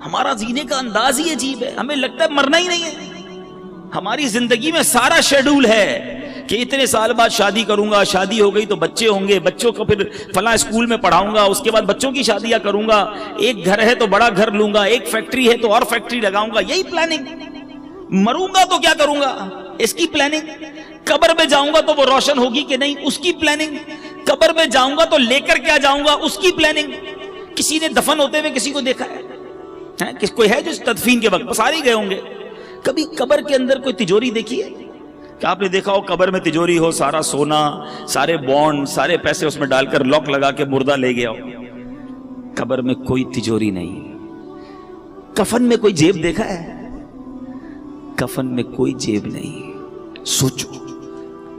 ہمارا جینے کا انداز ہی عجیب ہے. ہمیں لگتا ہے مرنا ہی نہیں ہے. ہماری زندگی میں سارا شیڈول ہے کہ اتنے سال بعد شادی کروں گا, شادی ہو گئی تو بچے ہوں گے, بچوں کو پھر فلاں اسکول میں پڑھاؤں گا, اس کے بعد بچوں کی شادیاں کروں گا, ایک گھر ہے تو بڑا گھر لوں گا, ایک فیکٹری ہے تو اور فیکٹری لگاؤں گا. یہی پلاننگ. مروں گا تو کیا کروں گا, اس کی پلاننگ. قبر میں جاؤں گا تو وہ روشن ہوگی کہ نہیں, اس کی پلاننگ. قبر میں جاؤں گا تو لے کر کیا جاؤں گا, اس کی پلاننگ. کسی نے دفن ہوتے ہوئے کسی کو دیکھا ہے؟ کوئی ہے جو تدفین کے وقت سارے گئے ہوں گے. کبھی قبر کے اندر کوئی تجوری دیکھی ہے کہ آپ نے دیکھا ہو قبر میں تجوری ہو, سارا سونا, سارے بانڈ, سارے پیسے اس میں ڈال کر لاک لگا کے مردہ لے گیا ہو؟ قبر میں کوئی تجوری نہیں. کفن میں کوئی جیب دیکھا ہے؟ کفن میں کوئی جیب نہیں. سوچو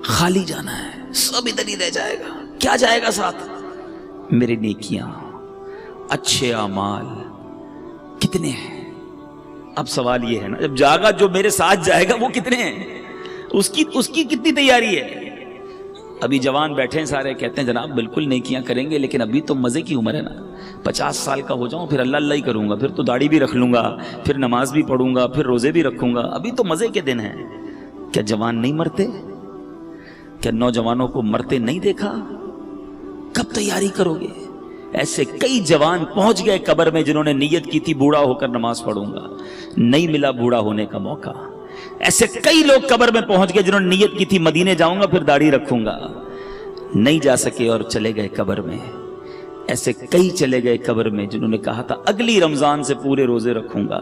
خالی جانا ہے, سب ادھر ہی رہ جائے گا. کیا جائے گا ساتھ؟ میرے نیکیاں, اچھے اعمال کتنے ہیں؟ اب سوال یہ ہے نا, جب جاگا جو میرے ساتھ جائے گا وہ کتنے ہیں, اس کی کتنی تیاری ہے؟ ابھی جوان بیٹھے ہیں سارے, کہتے ہیں جناب بالکل نیکیاں کریں گے, لیکن ابھی تو مزے کی عمر ہے نا. 50 سال کا ہو جاؤں پھر اللہ اللہ ہی کروں گا, پھر تو داڑھی بھی رکھ لوں گا, پھر نماز بھی پڑھوں گا, پھر روزے بھی رکھوں گا. ابھی تو مزے کے دن ہیں. کیا جوان نہیں مرتے؟ کیا نوجوانوں کو مرتے نہیں دیکھا؟ کب تیاری کرو گے؟ ایسے کئی جوان پہنچ گئے قبر میں جنہوں نے نیت کی تھی بوڑھا ہو کر نماز پڑھوں گا، نہیں ملا بوڑھا ہونے کا موقع۔ ایسے کئی لوگ قبر میں پہنچ گئے جنہوں نے نیت کی تھی مدینے جاؤں گا پھر داڑھی رکھوں گا، نہیں جا سکے اور چلے گئے قبر میں۔ ایسے کئی چلے گئے قبر میں جنہوں نے کہا تھا اگلی رمضان سے پورے روزے رکھوں گا،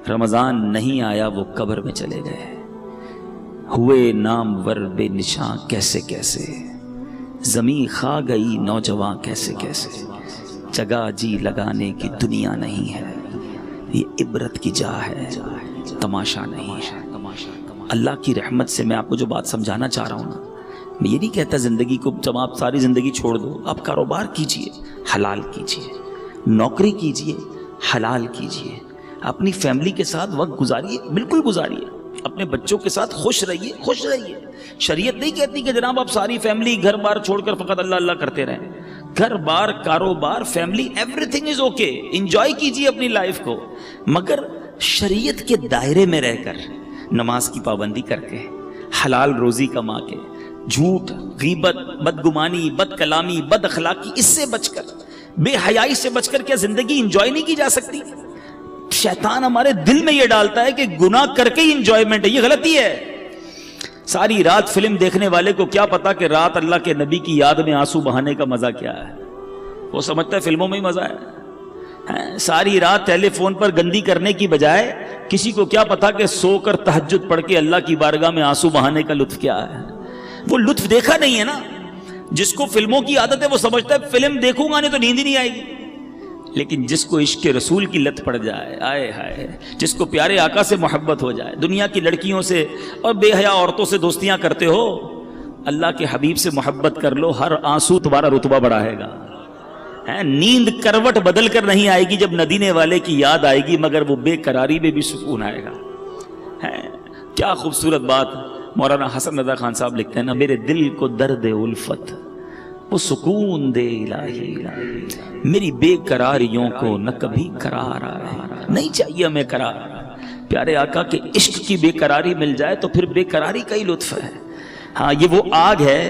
رمضان نہیں آیا وہ قبر میں چلے گئے۔ ہوئے نامور بے نشاں کیسے کیسے، زمین کھا گئی نوجوان کیسے کیسے، جگہ جی لگانے کی دنیا نہیں ہے، یہ عبرت کی جا ہے، تماشا نہیں ہے۔ اللہ کی رحمت سے میں آپ کو جو بات سمجھانا چاہ رہا ہوں نا، میں یہ نہیں کہتا زندگی کو جب آپ ساری زندگی چھوڑ دو، آپ کاروبار کیجئے حلال کیجئے، نوکری کیجئے حلال کیجئے، اپنی فیملی کے ساتھ وقت گزاریے، بالکل گزاریے، اپنے بچوں کے ساتھ خوش رہیے، خوش رہیے۔ شریعت نہیں کہتی کہ جناب آپ ساری فیملی گھر بار چھوڑ کر فقط اللہ اللہ کرتے رہیں، گھر بار کاروبار family every thing is okay, enjoy کیجئے اپنی لائف کو، مگر شریعت کے دائرے میں رہ کر، نماز کی پابندی کر کے، حلال روزی کما کے، جھوٹ، غیبت، بدگمانی، بد کلامی، بد اخلاقی، اس سے بچ کر، بے حیائی سے بچ کر کیا زندگی انجوائے نہیں کی جا سکتی؟ شیطان ہمارے دل میں یہ ڈالتا ہے کہ گناہ کر کے ہی انجوائمنٹ ہے، یہ غلطی ہے۔ ساری رات فلم دیکھنے والے کو کیا پتا کہ رات اللہ کے نبی کی یاد میں آنسو بہانے کا مزہ کیا ہے، وہ سمجھتا ہے فلموں میں ہی مزہ ہے۔ ساری رات ٹیلی فون پر گندی کرنے کی بجائے کسی کو کیا پتا کہ سو کر تہجد پڑھ کے اللہ کی بارگاہ میں آنسو بہانے کا لطف کیا ہے، وہ لطف دیکھا نہیں ہے نا۔ جس کو فلموں کی عادت ہے وہ سمجھتا ہے فلم دیکھوں گا نہیں تو نیند ہی نہیں آئے گی، لیکن جس کو عشق رسول کی لت پڑ جائے، آئے ہائے، جس کو پیارے آقا سے محبت ہو جائے، دنیا کی لڑکیوں سے اور بے حیا عورتوں سے دوستیاں کرتے ہو، اللہ کے حبیب سے محبت کر لو، ہر آنسو تمہارا رتبہ بڑھائے گا۔ نیند کروٹ بدل کر نہیں آئے گی جب ندینے والے کی یاد آئے گی، مگر وہ بے قراری میں بھی سکون آئے گا۔ کیا خوبصورت بات مولانا حسن رضا خان صاحب لکھتے ہیں نا، میرے دل کو درد الفت وہ سکون دے الہی، میری بے قراریوں کو نہ کبھی قرار آئے، نہیں چاہیے ہمیں قرار، پیارے آقا کے عشق کی بے قراری مل جائے تو پھر بے قراری کا ہی لطف ہے۔ ہاں یہ وہ آگ ہے،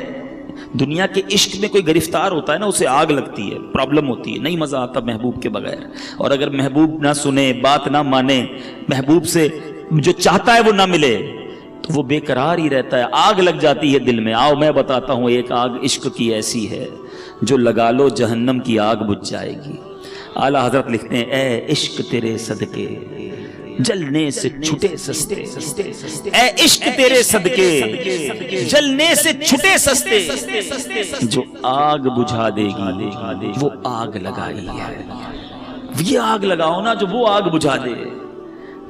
دنیا کے عشق میں کوئی گرفتار ہوتا ہے نا اسے آگ لگتی ہے، پرابلم ہوتی ہے، نہیں مزہ آتا محبوب کے بغیر، اور اگر محبوب نہ سنے، بات نہ مانے، محبوب سے جو چاہتا ہے وہ نہ ملے تو وہ بے قرار ہی رہتا ہے، آگ لگ جاتی ہے دل میں۔ آؤ میں بتاتا ہوں، ایک آگ عشق کی ایسی ہے جو لگا لو جہنم کی آگ بجھ جائے گی۔ اعلیٰ حضرت لکھتے ہیں، اے عشق تیرے صدقے جلنے سے چھٹے سستے، اے عشق تیرے صدقے جلنے سے چھٹے سستے، جو آگ بجھا دے گی وہ آگ لگائی ہے، یہ آگ لگاؤ نا جو وہ آگ بجھا دے۔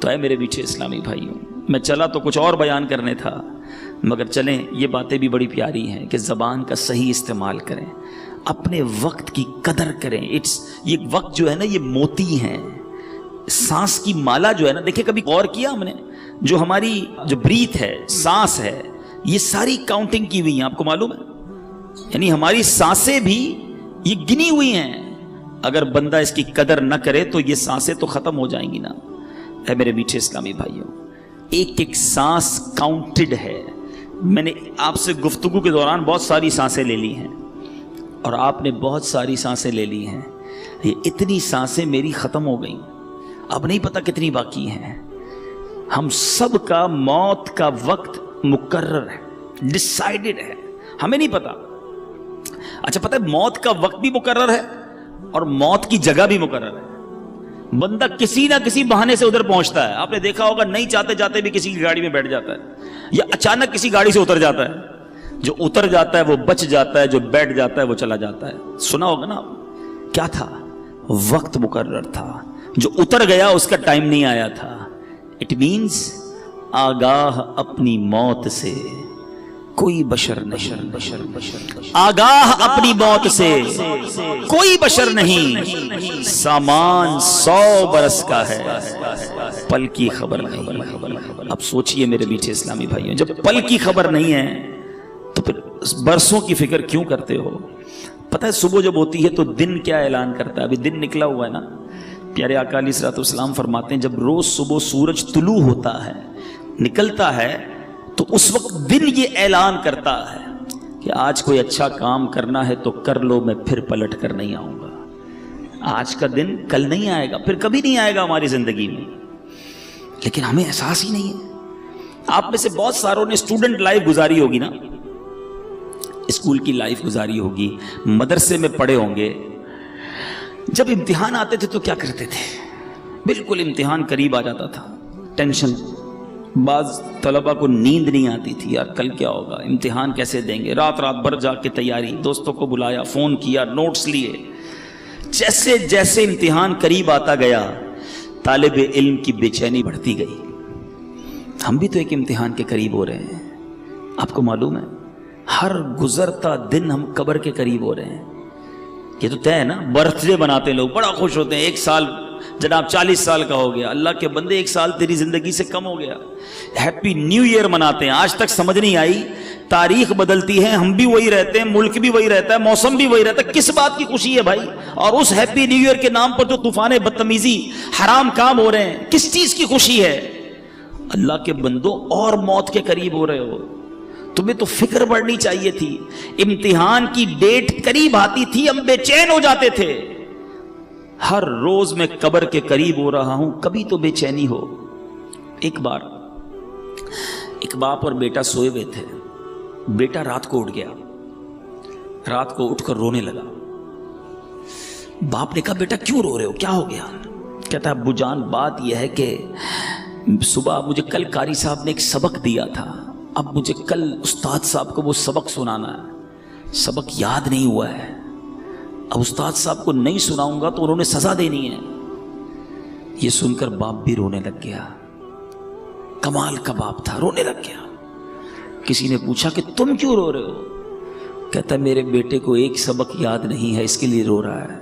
تو اے میرے میٹھے اسلامی بھائیوں، میں چلا تو کچھ اور بیان کرنے تھا، مگر چلیں یہ باتیں بھی بڑی پیاری ہیں کہ زبان کا صحیح استعمال کریں، اپنے وقت کی قدر کریں۔ یہ وقت جو ہے نا یہ موتی ہیں، سانس کی مالا جو ہے نا، دیکھیں کبھی غور کیا ہم نے، جو ہماری جو بریتھ ہے، سانس ہے، یہ ساری کاؤنٹنگ کی ہوئی ہیں، آپ کو معلوم ہے؟ یعنی ہماری سانسیں بھی یہ گنی ہوئی ہیں، اگر بندہ اس کی قدر نہ کرے تو یہ سانسیں تو ختم ہو جائیں گی نا۔ اے میرے میٹھے اسلامی بھائیوں، ایک ایک سانس کاؤنٹڈ ہے۔ میں نے آپ سے گفتگو کے دوران بہت ساری سانسیں لے لی ہیں اور آپ نے بہت ساری سانسیں لے لی ہیں، یہ اتنی سانسیں میری ختم ہو گئیں، اب نہیں پتہ کتنی باقی ہیں۔ ہم سب کا موت کا وقت مقرر ہے، ڈیسائیڈڈ ہے، ہمیں نہیں پتہ۔ اچھا پتہ ہے موت کا وقت بھی مقرر ہے اور موت کی جگہ بھی مقرر ہے۔ بندہ کسی نہ کسی بہانے سے ادھر پہنچتا ہے، آپ نے دیکھا ہوگا نہیں چاہتے جاتے بھی کسی کی گاڑی میں بیٹھ جاتا ہے، یا اچانک کسی گاڑی سے اتر جاتا ہے، جو اتر جاتا ہے وہ بچ جاتا ہے، جو بیٹھ جاتا ہے وہ چلا جاتا ہے۔ سنا ہوگا نا، کیا تھا؟ وقت مقرر تھا، جو اتر گیا اس کا ٹائم نہیں آیا تھا۔ اٹ مینز آگاہ اپنی موت سے کوئی بشر نہیں، آگاہ اپنی موت سے کوئی بشر نہیں، سامان 100 برس کا ہے، پل کی خبر نہیں۔ اب سوچئے میرے میٹھے اسلامی بھائیوں، جب پل کی خبر نہیں ہے تو پھر برسوں کی فکر کیوں کرتے ہو؟ پتہ ہے صبح جب ہوتی ہے تو دن کیا اعلان کرتا ہے؟ ابھی دن نکلا ہوا ہے نا، پیارے آقا علیہ الصلوۃ والسلام فرماتے ہیں جب روز صبح سورج طلوع ہوتا ہے، نکلتا ہے، تو اس وقت دن یہ اعلان کرتا ہے کہ آج کوئی اچھا کام کرنا ہے تو کر لو، میں پھر پلٹ کر نہیں آؤں گا۔ آج کا دن کل نہیں آئے گا، پھر کبھی نہیں آئے گا ہماری زندگی میں، لیکن ہمیں احساس ہی نہیں ہے۔ آپ میں سے بہت ساروں نے اسٹوڈنٹ لائف گزاری ہوگی نا، اسکول کی لائف گزاری ہوگی، مدرسے میں پڑھے ہوں گے۔ جب امتحان آتے تھے تو کیا کرتے تھے؟ بالکل امتحان قریب آ جاتا تھا، ٹینشن، بعض طلبہ کو نیند نہیں آتی تھی، یار کل کیا ہوگا، امتحان کیسے دیں گے، رات بھر جا کے تیاری، دوستوں کو بلایا، فون کیا، نوٹس لیے۔ جیسے جیسے امتحان قریب آتا گیا طالب علم کی بے چینی بڑھتی گئی۔ ہم بھی تو ایک امتحان کے قریب ہو رہے ہیں، آپ کو معلوم ہے، ہر گزرتا دن ہم قبر کے قریب ہو رہے ہیں۔ یہ تو طے ہے نا، برتھ ڈے مناتے ہیں لوگ، بڑا خوش ہوتے ہیں، ایک سال جناب 40 سال کا ہو گیا، اللہ کے بندے ایک سال تیری زندگی سے کم ہو گیا، ہیپی نیو ایئر مناتے ہیں۔ آج تک سمجھ نہیں آئی، تاریخ بدلتی ہے، ہم بھی وہی رہتے ہیں، ملک بھی وہی رہتا ہے، موسم بھی وہی رہتا ہے، کس بات کی خوشی ہے بھائی؟ اور اس ہیپی نیو ایئر کے نام پر جو طوفان بدتمیزی، حرام کام ہو رہے ہیں، کس چیز کی خوشی ہے؟ اللہ کے بندوں اور موت کے قریب ہو رہے ہو، تمہیں تو فکر بڑھنی چاہیے تھی۔ امتحان کی ڈیٹ قریب آتی تھی، ہم بے چین ہو جاتے تھے۔ ہر روز میں قبر کے قریب ہو رہا ہوں، کبھی تو بے چینی ہو۔ ایک بار ایک باپ اور بیٹا سوئے ہوئے تھے، بیٹا رات کو اٹھ گیا، رات کو اٹھ کر رونے لگا۔ باپ نے کہا بیٹا کیوں رو رہے ہو، کیا ہو گیا؟ کہتا ابو جان بات یہ ہے کہ صبح مجھے کل قاری صاحب نے ایک سبق دیا تھا، اب مجھے کل استاد صاحب کو وہ سبق سنانا ہے، سبق یاد نہیں ہوا ہے، اب استاد صاحب کو نہیں سناؤں گا تو انہوں نے سزا دینی ہے۔ یہ سن کر باپ بھی رونے لگ گیا، کمال کا باپ تھا، رونے لگ گیا۔ کسی نے پوچھا کہ تم کیوں رو رہے ہو؟ کہتا میرے بیٹے کو ایک سبق یاد نہیں ہے، اس کے لیے رو رہا ہے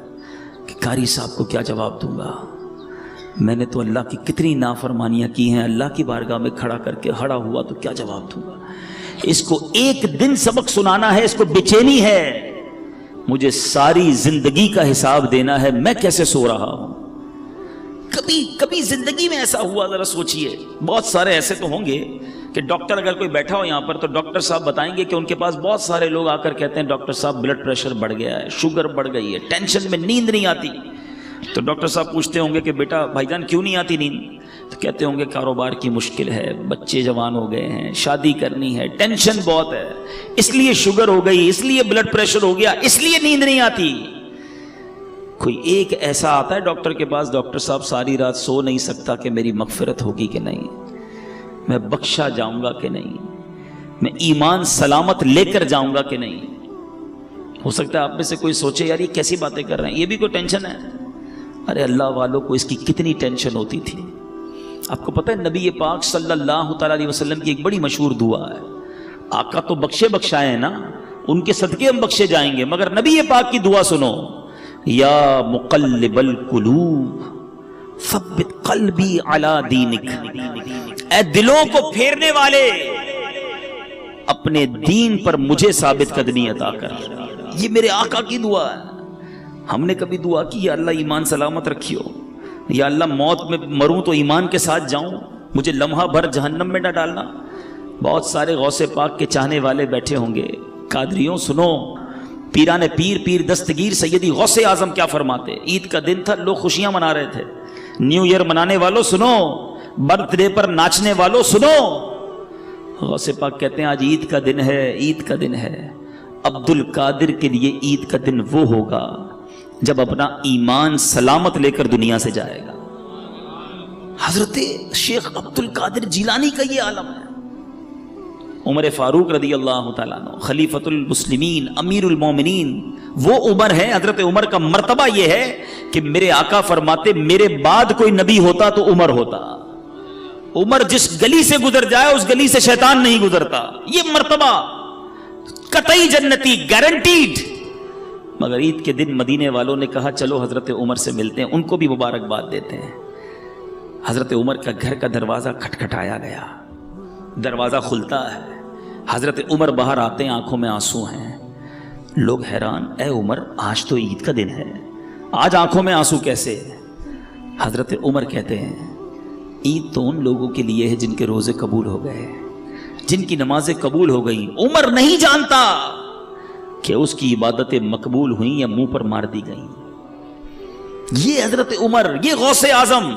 کہ قاری صاحب کو کیا جواب دوں گا، میں نے تو اللہ کی کتنی نافرمانیاں کی ہیں، اللہ کی بارگاہ میں کھڑا کر کے ہڑا ہوا تو کیا جواب دوں گا، اس کو ایک دن سبق سنانا ہے، اس کو بے چینی ہے، مجھے ساری زندگی کا حساب دینا ہے، میں کیسے سو رہا ہوں؟ کبھی زندگی میں ایسا ہوا؟ ذرا سوچئے، بہت سارے ایسے تو ہوں گے کہ ڈاکٹر اگر کوئی بیٹھا ہو یہاں پر تو ڈاکٹر صاحب بتائیں گے کہ ان کے پاس بہت سارے لوگ آ کر کہتے ہیں ڈاکٹر صاحب بلڈ پریشر بڑھ گیا ہے، شوگر بڑھ گئی ہے، ٹینشن میں نیند نہیں آتی، تو ڈاکٹر صاحب پوچھتے ہوں گے کہ بیٹا بھائی جان کیوں نہیں آتی نیند؟ تو کہتے ہوں گے کاروبار کی مشکل ہے، بچے جوان ہو گئے ہیں، شادی کرنی ہے، ٹینشن بہت ہے، اس لیے شوگر ہو گئی، اس لیے بلڈ پریشر ہو گیا، اس لیے نیند نہیں آتی۔ کوئی ایک ایسا آتا ہے ڈاکٹر کے پاس، ڈاکٹر صاحب ساری رات سو نہیں سکتا کہ میری مغفرت ہوگی کہ نہیں، میں بخشا جاؤں گا کہ نہیں، میں ایمان سلامت لے کر جاؤں گا کہ نہیں؟ ہو سکتا ہے آپ میں سے کوئی سوچے یار یہ کیسی باتیں کر رہے ہیں، یہ بھی کوئی ٹینشن ہے؟ ارے اللہ والوں کو اس کی کتنی ٹینشن ہوتی تھی۔ آپ کو پتہ ہے نبی پاک صلی اللہ تعالیٰ علیہ وسلم کی ایک بڑی مشہور دعا ہے، آقا تو بخشے بخشائے ہیں نا، ان کے صدقے ہم بخشے جائیں گے، مگر نبی پاک کی دعا سنو، یا مقلب القلوب ثبت قلبی علی دینک، اے دلوں کو پھیرنے والے اپنے دین پر مجھے ثابت قدمی عطا کر۔ یہ میرے آقا کی دعا ہے۔ ہم نے کبھی دعا کی یا اللہ ایمان سلامت رکھیو، یا اللہ موت میں مروں تو ایمان کے ساتھ جاؤں، مجھے لمحہ بھر جہنم میں نہ ڈالنا؟ بہت سارے غوث پاک کے چاہنے والے بیٹھے ہوں گے، قادریوں سنو، پیران پیر دستگیر سیدی غوث اعظم کیا فرماتے؟ عید کا دن تھا، لوگ خوشیاں منا رہے تھے، نیو ایئر منانے والوں سنو، برتھ ڈے پر ناچنے والوں سنو، غوث پاک کہتے ہیں آج عید کا دن ہے، عید کا دن ہے۔ عبد القادر کے لیے عید کا دن وہ ہوگا جب اپنا ایمان سلامت لے کر دنیا سے جائے گا۔ حضرت شیخ عبد القادر جیلانی کا یہ عالم ہے۔ عمر فاروق رضی اللہ تعالیٰ عنہ خلیفۃ المسلمین امیر المومنین، وہ عمر ہے، حضرت عمر کا مرتبہ یہ ہے کہ میرے آقا فرماتے میرے بعد کوئی نبی ہوتا تو عمر ہوتا، عمر جس گلی سے گزر جائے اس گلی سے شیطان نہیں گزرتا، یہ مرتبہ قطعی جنتی گارنٹیڈ۔ مگر عید کے دن مدینے والوں نے کہا چلو حضرت عمر سے ملتے ہیں، ان کو بھی مبارکباد دیتے ہیں۔ حضرت عمر کا گھر کا دروازہ کھٹکھٹایا گیا، دروازہ کھلتا ہے، حضرت عمر باہر آتے ہیں، آنکھوں میں آنسو ہیں، لوگ حیران، اے عمر آج تو عید کا دن ہے، آج آنکھوں میں آنسو کیسے؟ حضرت عمر کہتے ہیں عید تو ان لوگوں کے لیے ہے جن کے روزے قبول ہو گئے، جن کی نمازیں قبول ہو گئیں۔ عمر نہیں جانتا کہ اس کی عبادتیں مقبول ہوئیں یا منہ پر مار دی گئیں۔ یہ حضرت عمر، یہ غوث اعظم.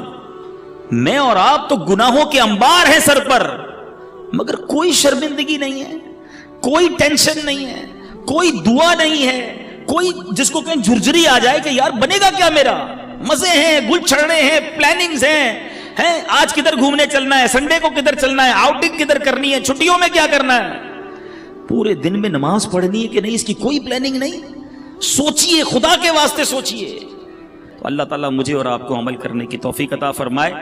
میں اور آپ تو گناہوں کے انبار ہیں سر پر، مگر کوئی شرمندگی نہیں ہے، کوئی ٹینشن نہیں ہے، کوئی دعا نہیں ہے، کوئی جس کو کہیں جھرجھری آ جائے کہ یار بنے گا کیا میرا. مزے ہیں، گل چھڑنے ہیں، پلاننگز ہیں، آج کدھر گھومنے چلنا ہے، سنڈے کو کدھر چلنا ہے، آؤٹنگ کدھر کرنی ہے، چھٹیوں میں کیا کرنا ہے. پورے دن میں نماز پڑھنی ہے کہ نہیں، اس کی کوئی پلاننگ نہیں. سوچئے، خدا کے واسطے سوچئے. تو اللہ تعالیٰ مجھے اور آپ کو عمل کرنے کی توفیق عطا فرمائے.